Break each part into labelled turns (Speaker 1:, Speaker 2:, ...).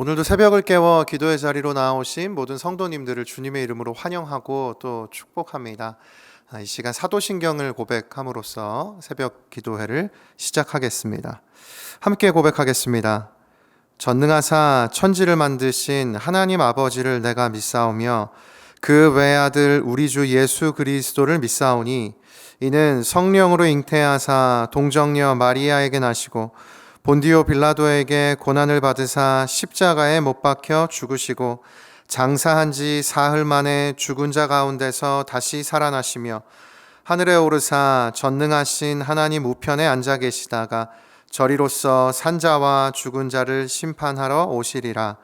Speaker 1: 오늘도 새벽을 깨워 기도의 자리로 나오신 모든 성도님들을 주님의 이름으로 환영하고 또 축복합니다. 이 시간 사도신경을 고백함으로써 새벽 기도회를 시작하겠습니다. 함께 고백하겠습니다. 전능하사 천지를 만드신 하나님 아버지를 내가 믿사오며 그 외아들 우리 주 예수 그리스도를 믿사오니 이는 성령으로 잉태하사 동정녀 마리아에게 나시고 본디오 빌라도에게 고난을 받으사 십자가에 못 박혀 죽으시고 장사한 지 사흘 만에 죽은 자 가운데서 다시 살아나시며 하늘에 오르사 전능하신 하나님 우편에 앉아 계시다가 저리로서 산자와 죽은 자를 심판하러 오시리라.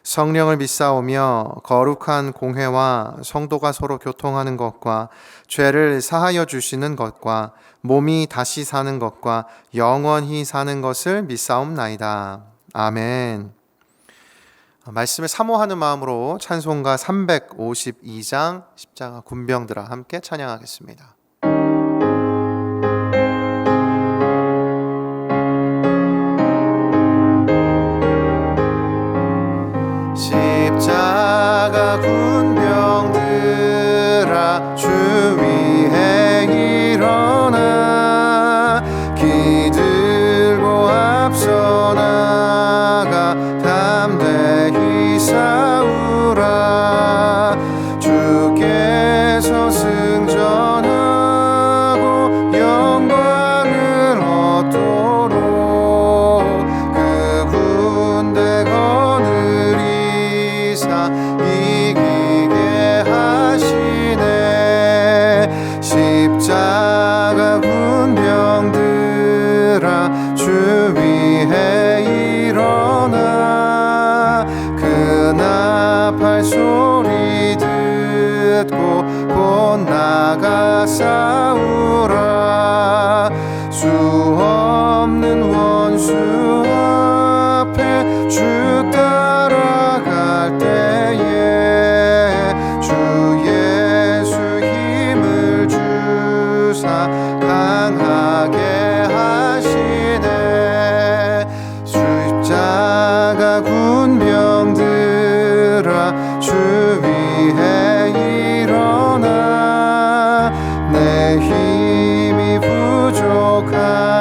Speaker 1: 성령을 믿사오며 거룩한 공회와 성도가 서로 교통하는 것과 죄를 사하여 주시는 것과 몸이 다시 사는 것과 영원히 사는 것을 믿사옵나이다. 아멘. 말씀을 사모하는 마음으로 찬송가 352장 십자가 군병들아 함께 찬양하겠습니다. 십자가 군병들아 주 위에 일어나 기들고 앞서 나가 담대히 싸우라. 주께서 승전하고 영광을 얻도록 그 군대 거느리사 이기게 하시네. 십자가 군병들아 주 위에 일어나 그 나팔 소리 듣고 곧 나가 싸우라. 수 없는 원수 앞에 주 따라갈 때에 주 예수 힘을 주사 강하게 하시네. 십자가 군병들아 주 위에 일어나 내 힘이 부족하니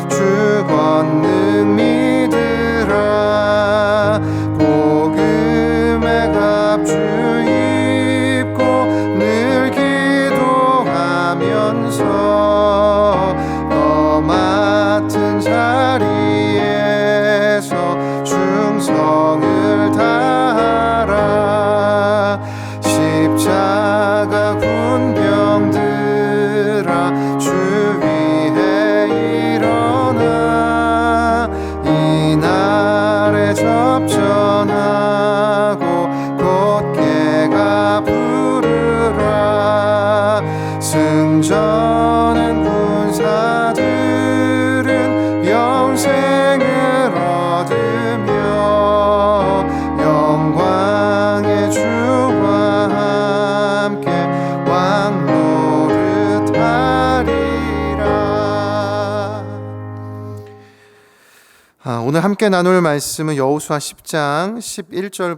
Speaker 1: 주 권능 믿으라. 복음의 갑주 입고 늘 기도하면서 너 맡은 자리에서 충성을 다하라. 십자가 군병들아 주 위에 일어나 이날에 접전하고 곧게가 부르라. 승전은 군사들은 영생을 얻으며 영광의 주와 함께 왕 노릇하리라. 오늘 함께 나눌 말씀은 여호수아 10장 11장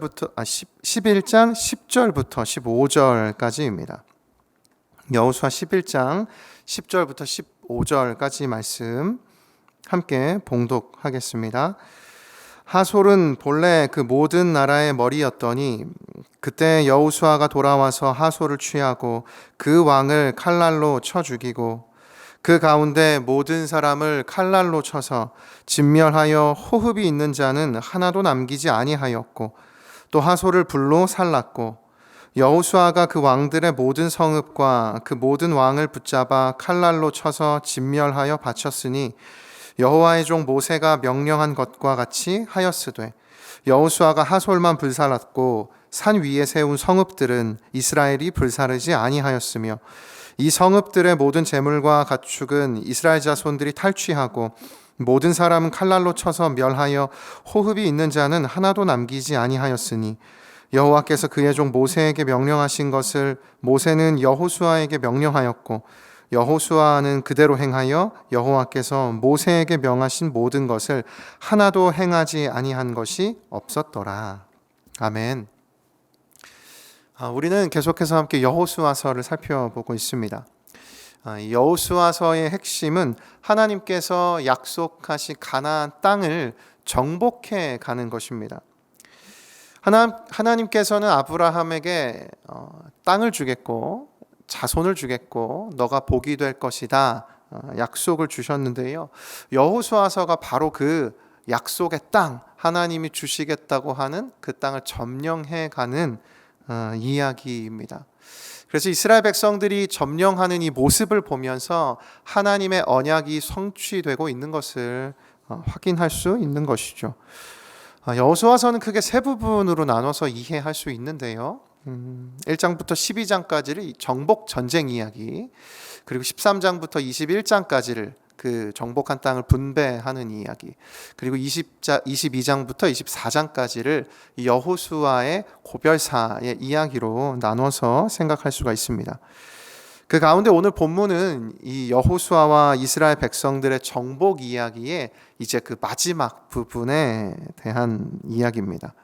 Speaker 1: 10절부터 15절까지입니다. 여호수아 11장 10절부터 15절까지 말씀 함께 봉독하겠습니다. 하솔은 본래 그 모든 나라의 머리였더니 그때 여호수아가 돌아와서 하솔을 취하고 그 왕을 칼날로 쳐 죽이고 그 가운데 모든 사람을 칼날로 쳐서 진멸하여 호흡이 있는 자는 하나도 남기지 아니하였고 또 하솔을 불로 살랐고 여호수아가 그 왕들의 모든 성읍과 그 모든 왕을 붙잡아 칼날로 쳐서 진멸하여 바쳤으니 여호와의 종 모세가 명령한 것과 같이 하였으되 여호수아가 하솔만 불살랐고 산 위에 세운 성읍들은 이스라엘이 불사르지 아니하였으며 이 성읍들의 모든 재물과 가축은 이스라엘 자손들이 탈취하고 모든 사람은 칼날로 쳐서 멸하여 호흡이 있는 자는 하나도 남기지 아니하였으니 여호와께서 그의 종 모세에게 명령하신 것을 모세는 여호수아에게 명령하였고 여호수아는 그대로 행하여 여호와께서 모세에게 명하신 모든 것을 하나도 행하지 아니한 것이 없었더라. 아멘. 우리는 계속해서 함께 여호수아서를 살펴보고 있습니다. 여호수아서의 핵심은 하나님께서 약속하신 가나안 땅을 정복해 가는 것입니다. 하나님께서는 아브라함에게 땅을 주겠고 자손을 주겠고 너가 복이 될 것이다 약속을 주셨는데요. 여호수아서가 바로 그 약속의 땅, 하나님이 주시겠다고 하는 그 땅을 점령해 가는 이야기입니다. 그래서 이스라엘 백성들이 점령하는 이 모습을 보면서 하나님의 언약이 성취되고 있는 것을 확인할 수 있는 것이죠. 여호수아서는 크게 세 부분으로 나눠서 이해할 수 있는데요. 1장부터 12장까지를 정복 전쟁 이야기, 그리고 13장부터 21장까지를 그 정복한 땅을 분배하는 이야기, 그리고 22장부터 24장까지를 여호수아의 고별사의 이야기로 나눠서 생각할 수가 있습니다. 그 가운데 오늘 본문은 이 여호수아와 이스라엘 백성들의 정복 이야기의 이제 그 마지막 부분에 대한 이야기입니다.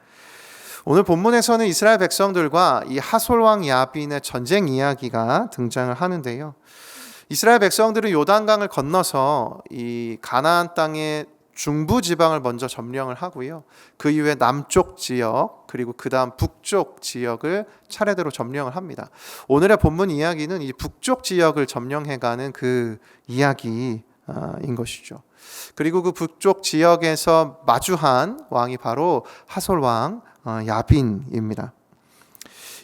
Speaker 1: 오늘 본문에서는 이스라엘 백성들과 이 하솔 왕 야빈의 전쟁 이야기가 등장을 하는데요. 이스라엘 백성들은 요단강을 건너서 이 가나안 땅의 중부 지방을 먼저 점령을 하고요. 그 이후에 남쪽 지역 그리고 그 다음 북쪽 지역을 차례대로 점령을 합니다. 오늘의 본문 이야기는 이 북쪽 지역을 점령해가는 그 이야기인 것이죠. 그리고 그 북쪽 지역에서 마주한 왕이 바로 하솔 왕 야빈입니다.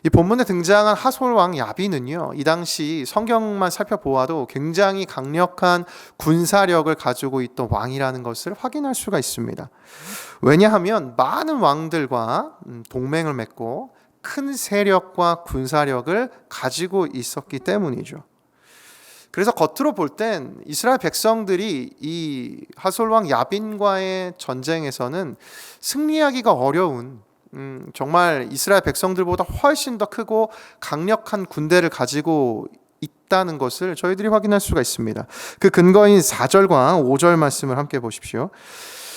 Speaker 1: 이 본문에 등장한 하솔 왕 야빈은요, 이 당시 성경만 살펴보아도 굉장히 강력한 군사력을 가지고 있던 왕이라는 것을 확인할 수가 있습니다. 왜냐하면 많은 왕들과 동맹을 맺고 큰 세력과 군사력을 가지고 있었기 때문이죠. 그래서 겉으로 볼 땐 이스라엘 백성들이 이 하솔 왕 야빈과의 전쟁에서는 승리하기가 어려운, 정말 이스라엘 백성들보다 훨씬 더 크고 강력한 군대를 가지고 있다는 것을 저희들이 확인할 수가 있습니다. 그 근거인 4절과 5절 말씀을 함께 보십시오.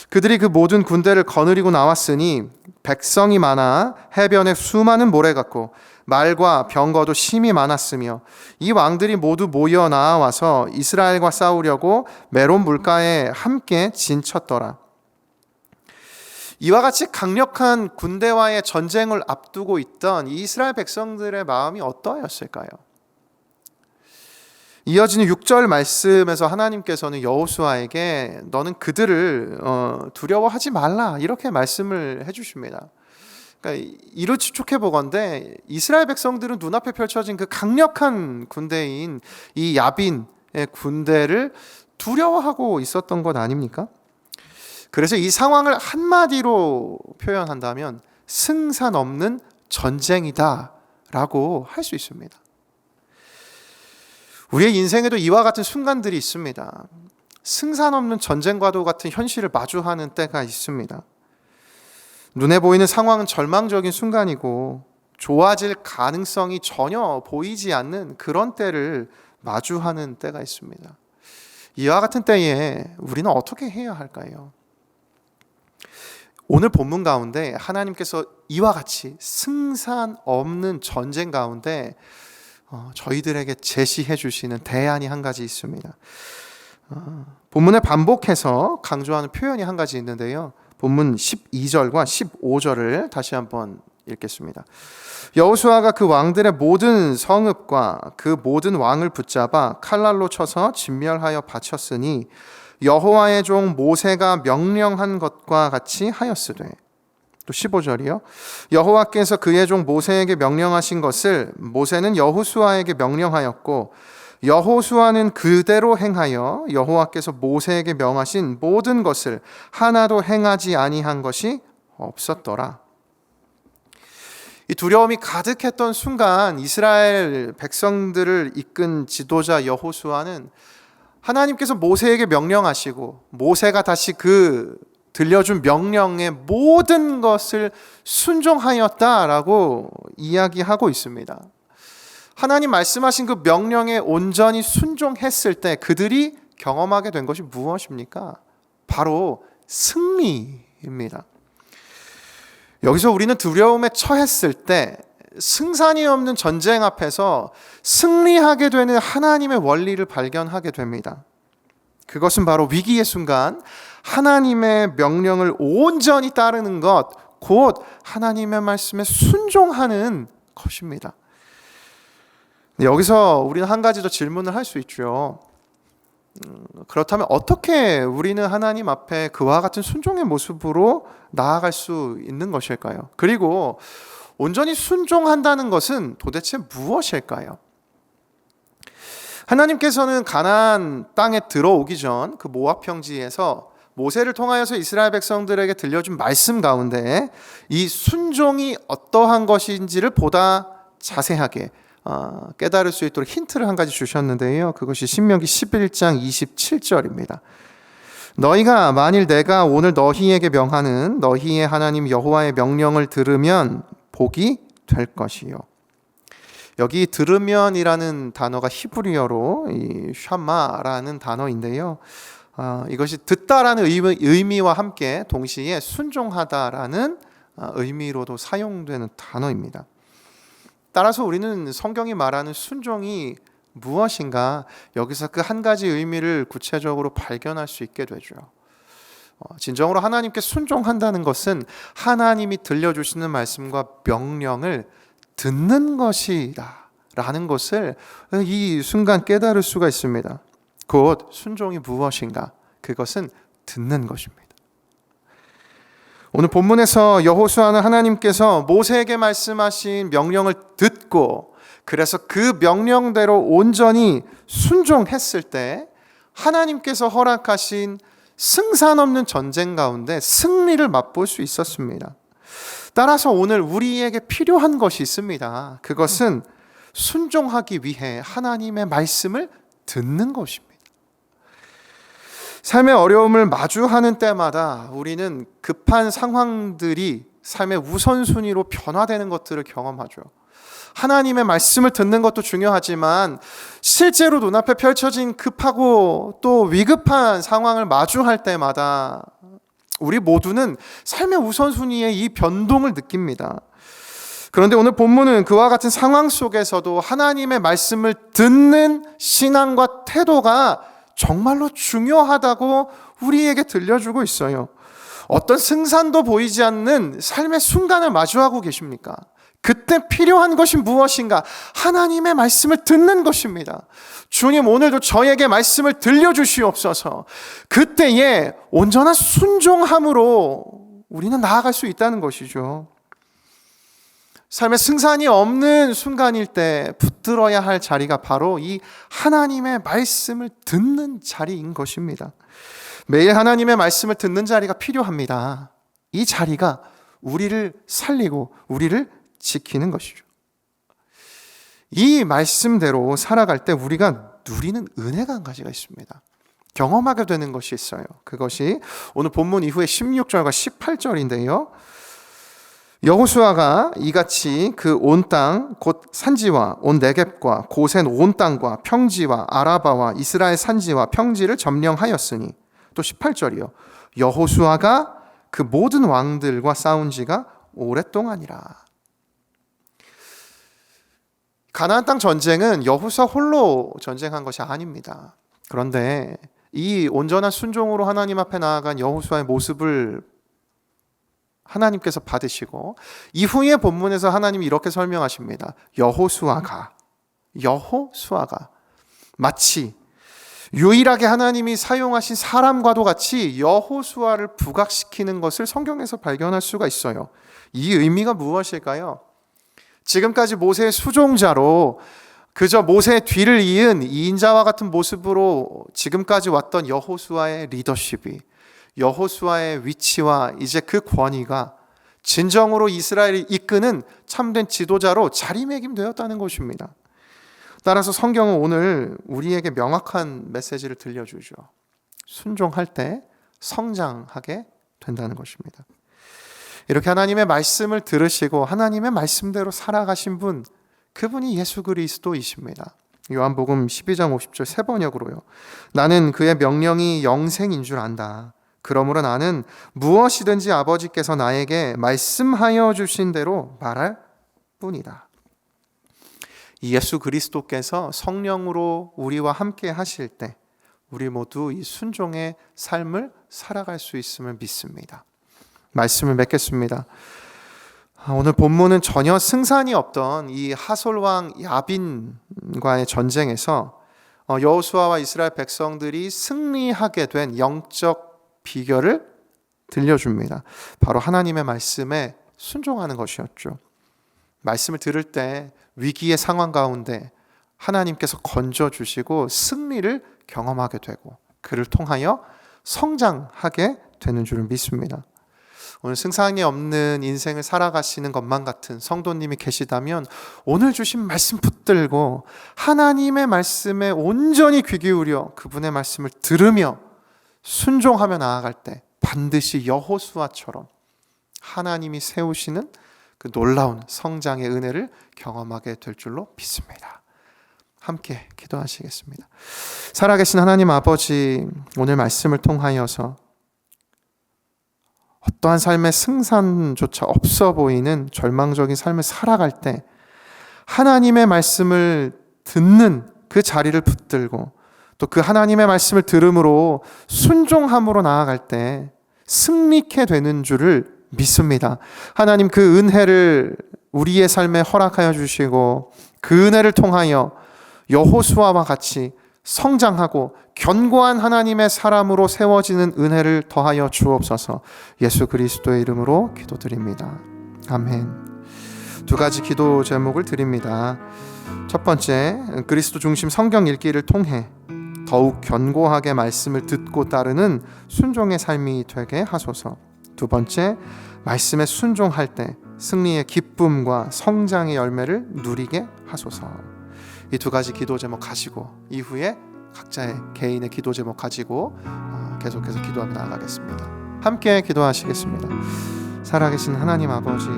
Speaker 1: 그들이 그 모든 군대를 거느리고 나왔으니 백성이 많아 해변에 수많은 모래 같고 말과 병거도 심히 많았으며 이 왕들이 모두 모여 나와서 이스라엘과 싸우려고 메론 물가에 함께 진쳤더라. 이와 같이 강력한 군대와의 전쟁을 앞두고 있던 이스라엘 백성들의 마음이 어떠하였을까요? 이어지는 6절 말씀에서 하나님께서는 여호수아에게 너는 그들을 두려워하지 말라 이렇게 말씀을 해주십니다. 그러니까 이를 추측해 보건대 이스라엘 백성들은 눈앞에 펼쳐진 그 강력한 군대인 이 야빈의 군대를 두려워하고 있었던 것 아닙니까? 그래서 이 상황을 한마디로 표현한다면 승산 없는 전쟁이다 라고 할 수 있습니다. 우리의 인생에도 이와 같은 순간들이 있습니다. 승산 없는 전쟁과도 같은 현실을 마주하는 때가 있습니다. 눈에 보이는 상황은 절망적인 순간이고 좋아질 가능성이 전혀 보이지 않는 그런 때를 마주하는 때가 있습니다. 이와 같은 때에 우리는 어떻게 해야 할까요? 오늘 본문 가운데 하나님께서 이와 같이 승산 없는 전쟁 가운데 저희들에게 제시해 주시는 대안이 한 가지 있습니다. 본문에 반복해서 강조하는 표현이 한 가지 있는데요. 본문 12절과 15절을 다시 한번 읽겠습니다. 여호수아가 그 왕들의 모든 성읍과 그 모든 왕을 붙잡아 칼날로 쳐서 진멸하여 바쳤으니 여호와의 종 모세가 명령한 것과 같이 하였으되. 또 15절이요. 여호와께서 그의 종 모세에게 명령하신 것을 모세는 여호수아에게 명령하였고 여호수아는 그대로 행하여 여호와께서 모세에게 명하신 모든 것을 하나도 행하지 아니한 것이 없었더라. 이 두려움이 가득했던 순간 이스라엘 백성들을 이끈 지도자 여호수아는 하나님께서 모세에게 명령하시고 모세가 다시 그 들려준 명령의 모든 것을 순종하였다라고 이야기하고 있습니다. 하나님 말씀하신 그 명령에 온전히 순종했을 때 그들이 경험하게 된 것이 무엇입니까? 바로 승리입니다. 여기서 우리는 두려움에 처했을 때 승산이 없는 전쟁 앞에서 승리하게 되는 하나님의 원리를 발견하게 됩니다. 그것은 바로 위기의 순간 하나님의 명령을 온전히 따르는 것, 곧 하나님의 말씀에 순종하는 것입니다. 여기서 우리는 한 가지 더 질문을 할 수 있죠. 그렇다면 어떻게 우리는 하나님 앞에 그와 같은 순종의 모습으로 나아갈 수 있는 것일까요? 그리고 온전히 순종한다는 것은 도대체 무엇일까요? 하나님께서는 가나안 땅에 들어오기 전 그 모압 평지에서 모세를 통하여서 이스라엘 백성들에게 들려준 말씀 가운데 이 순종이 어떠한 것인지를 보다 자세하게 깨달을 수 있도록 힌트를 한 가지 주셨는데요. 그것이 신명기 11장 27절입니다. 너희가 만일 내가 오늘 너희에게 명하는 너희의 하나님 여호와의 명령을 들으면 복이 될 것이요. 여기 들으면이라는 단어가 히브리어로 이 샤마라는 단어인데요. 이것이 듣다라는 의미와 함께 동시에 순종하다라는 의미로도 사용되는 단어입니다. 따라서 우리는 성경이 말하는 순종이 무엇인가 여기서 그 한 가지 의미를 구체적으로 발견할 수 있게 되죠. 진정으로 하나님께 순종한다는 것은 하나님이 들려주시는 말씀과 명령을 듣는 것이다 라는 것을 이 순간 깨달을 수가 있습니다. 곧 순종이 무엇인가? 그것은 듣는 것입니다. 오늘 본문에서 여호수아는 하나님께서 모세에게 말씀하신 명령을 듣고 그래서 그 명령대로 온전히 순종했을 때 하나님께서 허락하신 승산 없는 전쟁 가운데 승리를 맛볼 수 있었습니다. 따라서 오늘 우리에게 필요한 것이 있습니다. 그것은 순종하기 위해 하나님의 말씀을 듣는 것입니다. 삶의 어려움을 마주하는 때마다 우리는 급한 상황들이 삶의 우선순위로 변화되는 것들을 경험하죠. 하나님의 말씀을 듣는 것도 중요하지만 실제로 눈앞에 펼쳐진 급하고 또 위급한 상황을 마주할 때마다 우리 모두는 삶의 우선순위의 이 변동을 느낍니다. 그런데 오늘 본문은 그와 같은 상황 속에서도 하나님의 말씀을 듣는 신앙과 태도가 정말로 중요하다고 우리에게 들려주고 있어요. 어떤 승산도 보이지 않는 삶의 순간을 마주하고 계십니까? 그때 필요한 것이 무엇인가? 하나님의 말씀을 듣는 것입니다. 주님, 오늘도 저에게 말씀을 들려주시옵소서. 그때에 온전한 순종함으로 우리는 나아갈 수 있다는 것이죠. 삶의 승산이 없는 순간일 때 붙들어야 할 자리가 바로 이 하나님의 말씀을 듣는 자리인 것입니다. 매일 하나님의 말씀을 듣는 자리가 필요합니다. 이 자리가 우리를 살리고 우리를 지키는 것이죠. 이 말씀대로 살아갈 때 우리가 누리는 은혜가 한 가지가 있습니다. 경험하게 되는 것이 있어요. 그것이 오늘 본문 이후에 16절과 18절인데요. 여호수아가 이같이 그 온 땅 곧 산지와 온 네겝과 고센 온 땅과 평지와 아라바와 이스라엘 산지와 평지를 점령하였으니, 또 18절이요. 여호수아가 그 모든 왕들과 싸운 지가 오랫동안이라. 가나안 땅 전쟁은 여호수아 홀로 전쟁한 것이 아닙니다. 그런데 이 온전한 순종으로 하나님 앞에 나아간 여호수아의 모습을 하나님께서 받으시고 이후의 본문에서 하나님이 이렇게 설명하십니다. 여호수아가 마치 유일하게 하나님이 사용하신 사람과도 같이 여호수아를 부각시키는 것을 성경에서 발견할 수가 있어요. 이 의미가 무엇일까요? 지금까지 모세의 수종자로 그저 모세의 뒤를 이은 이인자와 같은 모습으로 지금까지 왔던 여호수아의 리더십이, 여호수아의 위치와 이제 그 권위가 진정으로 이스라엘을 이끄는 참된 지도자로 자리매김되었다는 것입니다. 따라서 성경은 오늘 우리에게 명확한 메시지를 들려주죠. 순종할 때 성장하게 된다는 것입니다. 이렇게 하나님의 말씀을 들으시고 하나님의 말씀대로 살아가신 분, 그분이 예수 그리스도이십니다. 요한복음 12장 50절 세 번역으로요. 나는 그의 명령이 영생인 줄 안다. 그러므로 나는 무엇이든지 아버지께서 나에게 말씀하여 주신 대로 말할 뿐이다. 이 예수 그리스도께서 성령으로 우리와 함께 하실 때 우리 모두 이 순종의 삶을 살아갈 수 있음을 믿습니다. 말씀을 맺겠습니다. 오늘 본문은 전혀 승산이 없던 이 하솔왕 야빈과의 전쟁에서 여호수아와 이스라엘 백성들이 승리하게 된 영적 비결을 들려줍니다. 바로 하나님의 말씀에 순종하는 것이었죠. 말씀을 들을 때 위기의 상황 가운데 하나님께서 건져주시고 승리를 경험하게 되고 그를 통하여 성장하게 되는 줄을 믿습니다. 오늘 승산이 없는 인생을 살아가시는 것만 같은 성도님이 계시다면 오늘 주신 말씀 붙들고 하나님의 말씀에 온전히 귀 기울여 그분의 말씀을 들으며 순종하며 나아갈 때 반드시 여호수아처럼 하나님이 세우시는 그 놀라운 성장의 은혜를 경험하게 될 줄로 믿습니다. 함께 기도하시겠습니다. 살아계신 하나님 아버지, 오늘 말씀을 통하여서 어떠한 삶의 승산조차 없어 보이는 절망적인 삶을 살아갈 때 하나님의 말씀을 듣는 그 자리를 붙들고 또 그 하나님의 말씀을 들음으로 순종함으로 나아갈 때 승리케 되는 줄을 믿습니다. 하나님 그 은혜를 우리의 삶에 허락하여 주시고 그 은혜를 통하여 여호수아와 같이 성장하고 견고한 하나님의 사람으로 세워지는 은혜를 더하여 주옵소서. 예수 그리스도의 이름으로 기도드립니다. 아멘. 두 가지 기도 제목을 드립니다. 첫 번째, 그리스도 중심 성경 읽기를 통해 더욱 견고하게 말씀을 듣고 따르는 순종의 삶이 되게 하소서. 두 번째, 말씀에 순종할 때 승리의 기쁨과 성장의 열매를 누리게 하소서. 이 두 가지 기도 제목 가지고 이후에 각자의 개인의 기도 제목 가지고 계속해서 기도하며 나아가겠습니다. 함께 기도하시겠습니다. 살아계신 하나님 아버지,